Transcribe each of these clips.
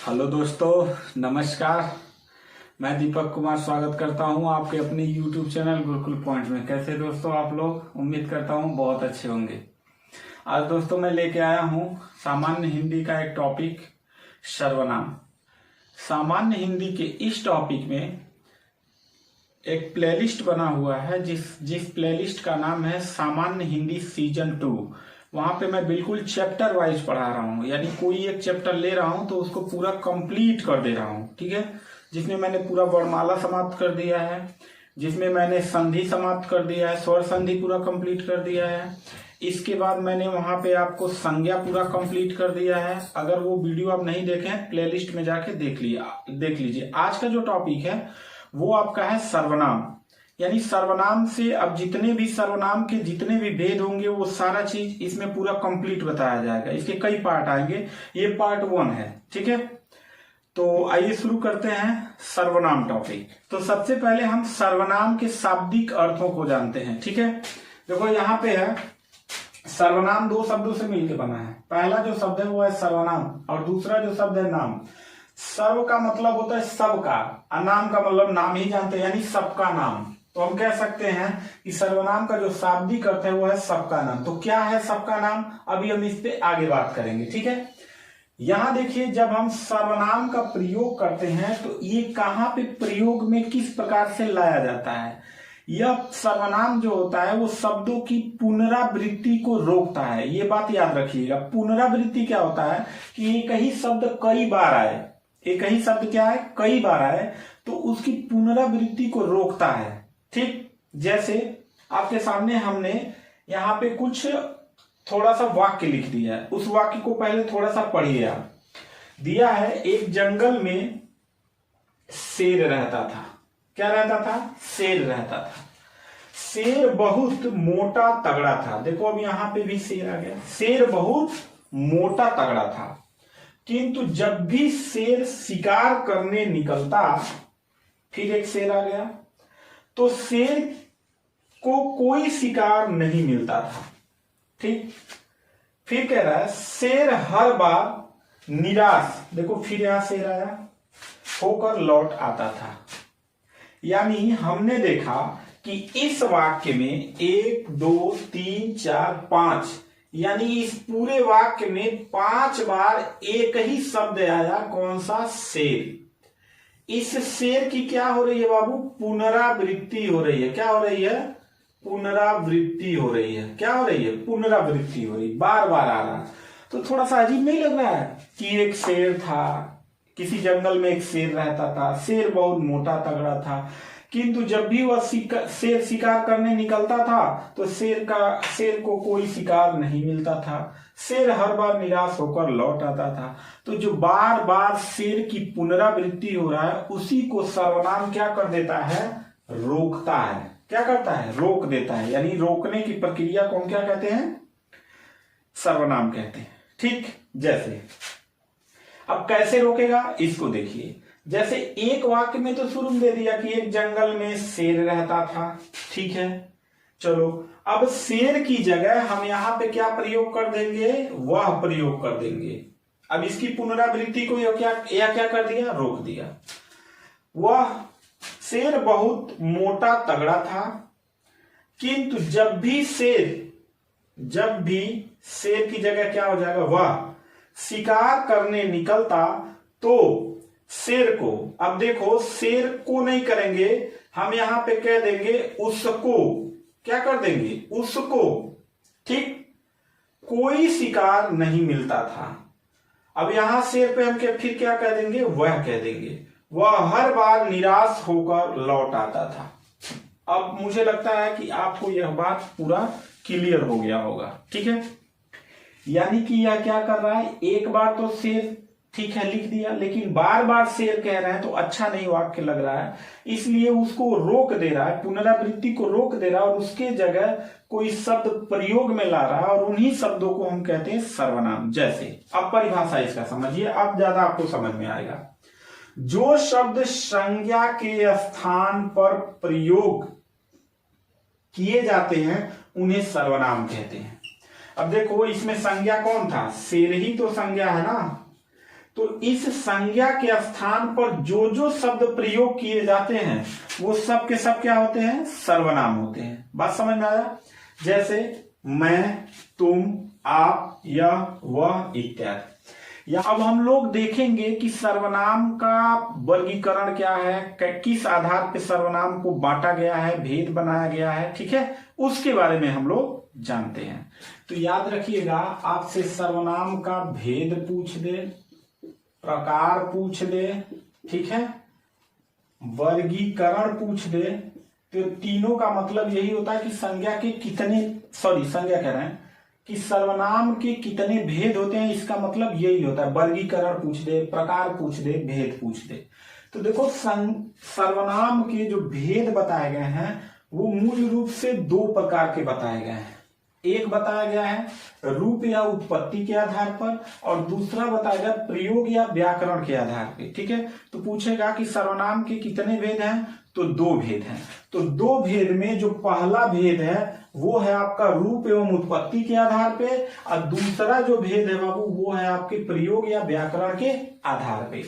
Hello दोस्तों, नमस्कार। मैं दीपक कुमार स्वागत करता हूं आपके अपने YouTube चैनल गुरुकुल पॉइंट में। कैसे दोस्तों आप लोग? उम्मीद करता हूं बहुत अच्छे होंगे। आज दोस्तों मैं लेके आया हूं सामान्य हिंदी का एक टॉपिक, सर्वनाम। सामान्य हिंदी के इस टॉपिक में एक प्लेलिस्ट बना हुआ है जिस प्लेलिस्ट का नाम है सामान्य हिंदी सीजन 2। वहां पे मैं बिल्कुल चैप्टर वाइज पढ़ा रहा हूँ, यानी कोई एक चैप्टर ले रहा हूँ तो उसको पूरा कंप्लीट कर दे रहा हूँ, ठीक है। जिसमें मैंने पूरा वर्णमाला समाप्त कर दिया है, जिसमें मैंने संधि समाप्त कर दिया है, स्वर संधि पूरा कंप्लीट कर दिया है। इसके बाद मैंने वहां पे आपको संज्ञा पूरा कंप्लीट कर दिया है। अगर वो वीडियो आप नहीं देखे हैं, प्लेलिस्ट में जाके देख लीजिए। आज का जो टॉपिक है वो आपका है सर्वनाम। यानी सर्वनाम से अब जितने भी सर्वनाम के जितने भी भेद होंगे वो सारा चीज इसमें पूरा कंप्लीट बताया जाएगा। इसके कई पार्ट आएंगे, ये पार्ट 1 है, ठीक है। तो आइए शुरू करते हैं सर्वनाम टॉपिक। तो सबसे पहले हम सर्वनाम के शाब्दिक अर्थों को जानते हैं, ठीक है। देखो यहाँ पे है, सर्वनाम दो शब्दों से मिलकर बना है। पहला जो शब्द है वो है सर्वनाम और दूसरा जो शब्द है नाम। सर्व का मतलब होता है सबका, और नाम का मतलब नाम ही जानते हैं, यानी सबका नाम। तो हम कह सकते हैं कि सर्वनाम का जो शाब्दिक अर्थ है वो है सबका नाम। तो क्या है सबका नाम, अभी हम इस पे आगे बात करेंगे, ठीक है। यहां देखिए, जब हम सर्वनाम का प्रयोग करते हैं तो ये कहां पे प्रयोग में किस प्रकार से लाया जाता है। यह सर्वनाम जो होता है वो शब्दों की पुनरावृत्ति को रोकता है। ये बात याद रखिएगा। पुनरावृत्ति क्या होता है कि एक ही शब्द कई बार आए, एक ही शब्द क्या है कई बार आए, तो उसकी पुनरावृत्ति को रोकता है, ठीक। जैसे आपके सामने हमने यहाँ पे कुछ थोड़ा सा वाक्य लिख दिया है, उस वाक्य को पहले थोड़ा सा पढ़िए आप। दिया है, एक जंगल में शेर रहता था। क्या रहता था? शेर रहता था। शेर बहुत मोटा तगड़ा था। देखो अब यहां पे भी शेर आ गया। शेर बहुत मोटा तगड़ा था, किंतु जब भी शेर शिकार करने निकलता, फिर एक शेर आ गया, तो शेर को कोई शिकार नहीं मिलता था, ठीक। फिर कह रहा है, शेर हर बार निराश, देखो फिर यहां शेर आया, होकर लौट आता था। यानी हमने देखा कि इस वाक्य में 1 2 3 4 5, यानी इस पूरे वाक्य में 5 बार एक ही शब्द आया। कौन सा? शेर। इस शेर की क्या हो रही है बाबू? पुनरावृत्ति हो रही है। क्या हो रही है? पुनरावृत्ति हो रही है। क्या हो रही है? पुनरावृत्ति हो रही, बार बार आ रहा। तो थोड़ा सा अजीब नहीं लग रहा है कि एक शेर था, किसी जंगल में एक शेर रहता था, शेर बहुत मोटा तगड़ा था, किंतु जब भी वह शेर शिकार करने निकलता था तो शेर को कोई शिकार नहीं मिलता था। शेर हर बार निराश होकर लौट आता था। तो जो बार बार शेर की पुनरावृत्ति हो रहा है, उसी को सर्वनाम क्या कर देता है? रोकता है। क्या करता है? रोक देता है। यानी रोकने की प्रक्रिया को हम क्या कहते हैं? सर्वनाम कहते हैं, ठीक। जैसे अब कैसे रोकेगा इसको देखिए। जैसे एक वाक्य में तो शुरू में दे दिया कि एक जंगल में शेर रहता था, ठीक है। चलो अब शेर की जगह हम यहां पे क्या प्रयोग कर देंगे? वह प्रयोग कर देंगे। अब इसकी पुनरावृत्ति को क्या कर दिया? रोक दिया। वह शेर बहुत मोटा तगड़ा था, किंतु जब भी शेर की जगह क्या हो जाएगा? वह शिकार करने निकलता तो शेर को, अब देखो शेर को नहीं करेंगे हम, यहां पे कह देंगे उसको। क्या कर देंगे? उसको, ठीक। कोई शिकार नहीं मिलता था। अब यहां शेर पे हम फिर क्या कह देंगे? वह कह देंगे। वह हर बार निराश होकर लौट आता था। अब मुझे लगता है कि आपको यह बात पूरा क्लियर हो गया होगा, ठीक है। यानी कि यह क्या कर रहा है? एक बार तो शेर ठीक है लिख दिया, लेकिन बार बार शेर कह रहे हैं तो अच्छा नहीं वाक्य लग रहा है, इसलिए उसको रोक दे रहा है, पुनरावृत्ति को रोक दे रहा है और उसके जगह कोई शब्द प्रयोग में ला रहा है, और उन्हीं शब्दों को हम कहते हैं सर्वनाम। जैसे अब परिभाषा इसका समझिए, अब ज्यादा आपको समझ में आएगा। जो शब्द संज्ञा के स्थान पर प्रयोग किए जाते हैं उन्हें सर्वनाम कहते हैं। अब देखो इसमें संज्ञा कौन था? शेर ही तो संज्ञा है ना। तो इस संज्ञा के स्थान पर जो जो शब्द प्रयोग किए जाते हैं वो सब के सब क्या होते हैं, सर्वनाम होते हैं। बात समझ में आया? जैसे मैं, तुम, आप, यह, वह इत्यादि। या अब हम लोग देखेंगे कि सर्वनाम का वर्गीकरण क्या है, किस आधार पे सर्वनाम को बांटा गया है, भेद बनाया गया है, ठीक है, उसके बारे में हम लोग जानते हैं। तो याद रखिएगा, आपसे सर्वनाम का भेद पूछ दे, प्रकार पूछ दे, ठीक है, वर्गीकरण पूछ दे, तो तीनों का मतलब यही होता है कि संज्ञा के कितने, संज्ञा कह रहे हैं कि सर्वनाम के कितने भेद होते हैं, इसका मतलब यही होता है। वर्गीकरण पूछ दे, प्रकार पूछ दे, भेद पूछ दे। तो देखो सर्वनाम के जो भेद बताए गए हैं वो मूल रूप से दो प्रकार के बताए गए हैं। एक बताया गया है रूप या उत्पत्ति के आधार पर, और दूसरा बताया गया प्रयोग या व्याकरण के आधार पे, ठीक है। तो पूछेगा कि सर्वनाम के कितने भेद हैं, तो दो भेद हैं। तो दो भेद में जो पहला भेद है वो है आपका रूप एवं उत्पत्ति के आधार पे, और दूसरा जो भेद है बाबू वो है आपके प्रयोग या व्याकरण के आधार पे।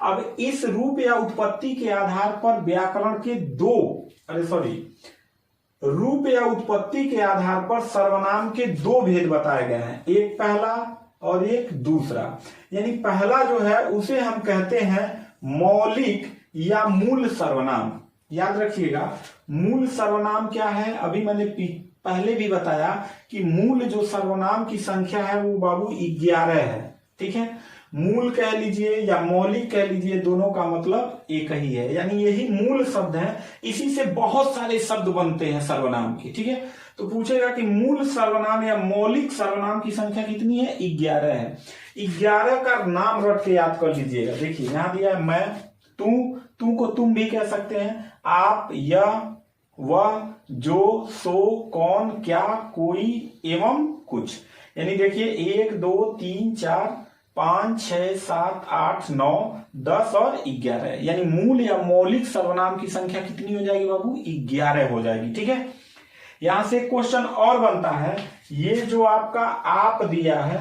अब इस रूप या उत्पत्ति के आधार पर व्याकरण के रूप या उत्पत्ति के आधार पर सर्वनाम के दो भेद बताए गए हैं, एक पहला और एक दूसरा। यानी पहला जो है उसे हम कहते हैं मौलिक या मूल सर्वनाम। याद रखिएगा, मूल सर्वनाम क्या है, अभी मैंने पहले भी बताया कि मूल जो सर्वनाम की संख्या है वो बाबू 11 है, ठीक है। मूल कह लीजिए या मौलिक कह लीजिए, दोनों का मतलब एक ही है, यानी यही मूल शब्द है। इसी से बहुत सारे शब्द बनते हैं सर्वनाम के, ठीक है। तो पूछेगा कि मूल सर्वनाम या मौलिक सर्वनाम की संख्या कितनी है, 11 है। 11 का नाम रट के याद कर लीजिएगा। देखिए यहां दिया है मैं, तू को तुम भी कह सकते हैं, आप, यह, वह, जो, सो, कौन, क्या, कोई एवं कुछ। यानी देखिए 1 2 3 4 5 6 7 8 9 10 और 11, यानी मूल या मौलिक सर्वनाम की संख्या कितनी हो जाएगी बाबू, 11 हो जाएगी, ठीक है। यहां से क्वेश्चन और बनता है, ये जो आपका आप दिया है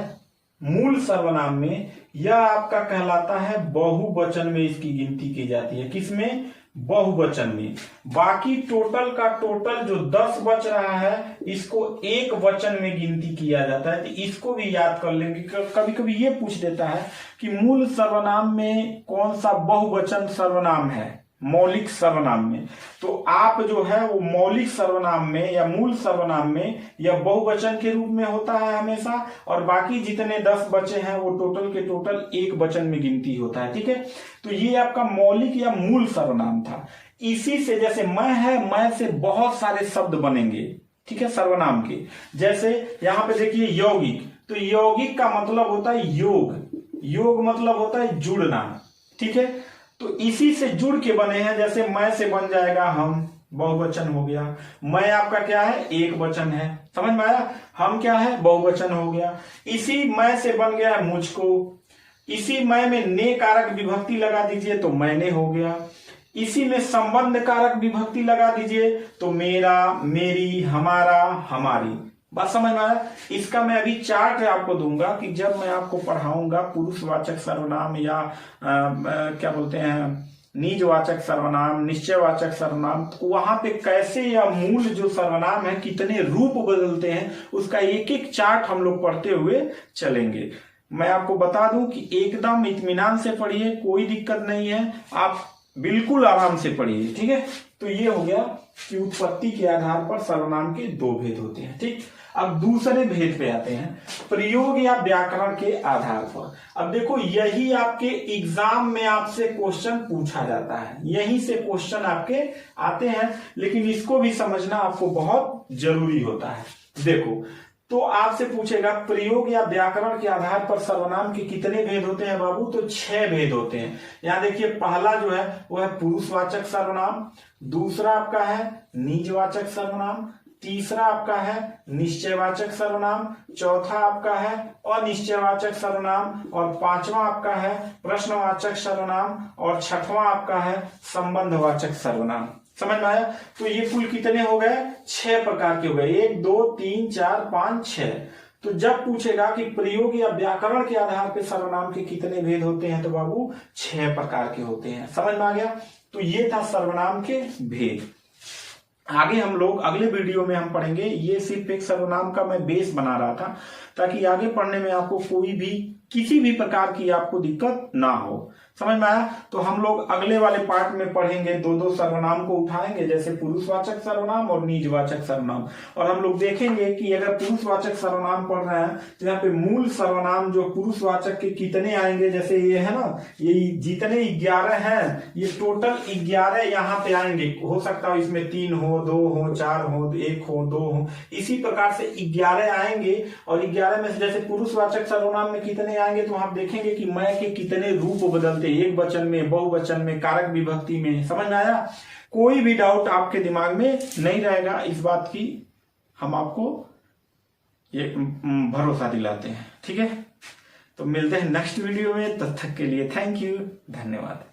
मूल सर्वनाम में, यह आपका कहलाता है बहुवचन में इसकी गिनती की जाती है। किसमें, बहुवचन में। बाकी टोटल का टोटल जो 10 बच रहा है इसको एक वचन में गिनती किया जाता है। तो इसको भी याद कर लेंगे। कभी कभी ये पूछ देता है कि मूल सर्वनाम में कौन सा बहुवचन सर्वनाम है, मौलिक सर्वनाम में। तो आप जो है वो मौलिक सर्वनाम में या मूल सर्वनाम में यह बहुवचन के रूप में होता है हमेशा, और बाकी जितने 10 बचे हैं वो टोटल के टोटल एक वचन में गिनती होता है, ठीक है। तो ये आपका मौलिक या मूल सर्वनाम था। इसी से जैसे मैं है, मैं से बहुत सारे शब्द बनेंगे, ठीक है, सर्वनाम के। जैसे यहां पे देखिए यौगिक, तो यौगिक का मतलब होता है योग, योग मतलब होता है जुड़ना, ठीक है। तो इसी से जुड़ के बने हैं। जैसे मैं से बन जाएगा हम, बहुवचन हो गया। मैं आपका क्या है, एक वचन है, समझ में आया। हम क्या है, बहुवचन हो गया। इसी मैं से बन गया मुझको। इसी मैं में ने कारक विभक्ति लगा दीजिए तो मैंने हो गया। इसी में संबंध कारक विभक्ति लगा दीजिए तो मेरा, मेरी, हमारा, हमारी। बात समझ में आया। इसका मैं अभी चार्ट आपको दूंगा कि जब मैं आपको पढ़ाऊंगा पुरुषवाचक सर्वनाम या क्या बोलते हैं निजवाचक सर्वनाम, निश्चयवाचक सर्वनाम, तो वहां पे कैसे या मूल जो सर्वनाम है कितने रूप बदलते हैं उसका एक एक चार्ट हम लोग पढ़ते हुए चलेंगे। मैं आपको बता दूं कि एकदम इत्मीनान से पढ़िए, कोई दिक्कत नहीं है, आप बिल्कुल आराम से पढ़िए, ठीक है। तो ये हो गया कि उत्पत्ति के आधार पर सर्वनाम के दो भेद होते हैं, ठीक। अब दूसरे भेद पे आते हैं, प्रयोग या व्याकरण के आधार पर। अब देखो यही आपके एग्जाम में आपसे क्वेश्चन पूछा जाता है, यहीं से क्वेश्चन आपके आते हैं, लेकिन इसको भी समझना आपको बहुत जरूरी होता है। देखो तो आपसे पूछेगा प्रयोग या व्याकरण के आधार पर सर्वनाम के कितने भेद होते हैं बाबू, तो 6 भेद होते हैं। यहां देखिए पहला जो है वो है पुरुषवाचक सर्वनाम, दूसरा आपका है निजवाचक सर्वनाम, तीसरा आपका है निश्चयवाचक सर्वनाम, चौथा आपका है अनिश्चयवाचक सर्वनाम, और पांचवा आपका है प्रश्नवाचक सर्वनाम, और छठवां आपका है संबंधवाचक सर्वनाम। समझ में आया। तो ये कुल कितने हो गए, 6 प्रकार के हो गए, 1 2 3 4 5 6। तो जब पूछेगा कि प्रयोग या व्याकरण के आधार पर सर्वनाम के कितने भेद होते हैं, तो बाबू 6 प्रकार के होते हैं। समझ में आ गया। तो ये था सर्वनाम के भेद। आगे हम लोग अगले वीडियो में हम पढ़ेंगे। ये सिर्फ एक सर्वनाम का मैं बेस बना रहा था ताकि आगे पढ़ने में आपको कोई भी किसी भी प्रकार की आपको दिक्कत ना हो। समझ में आया। तो हम लोग अगले वाले पार्ट में पढ़ेंगे, 2 सर्वनाम को उठाएंगे, जैसे पुरुषवाचक सर्वनाम और निजवाचक सर्वनाम। और हम लोग देखेंगे कि अगर पुरुषवाचक सर्वनाम पढ़ रहे हैं तो यहाँ पे मूल सर्वनाम जो पुरुषवाचक के कितने आएंगे, जैसे ये है ना, ये जितने 11 हैं, ये टोटल 11 यहाँ पे आएंगे। हो सकता है इसमें 3 हो, 2 हो, 4 हो, 1 हो, 2 हो, इसी प्रकार से 11 आएंगे। और 11 में से जैसे पुरुषवाचक सर्वनाम में कितने आएंगे, तो आप देखेंगे कि मैं के कितने रूप बदलते, एक वचन में, बहुवचन में, कारक विभक्ति में। समझ में आया। कोई भी डाउट आपके दिमाग में नहीं रहेगा, इस बात की हम आपको ये भरोसा दिलाते हैं। ठीक है, तो मिलते हैं नेक्स्ट वीडियो में। तब तक के लिए थैंक यू, धन्यवाद।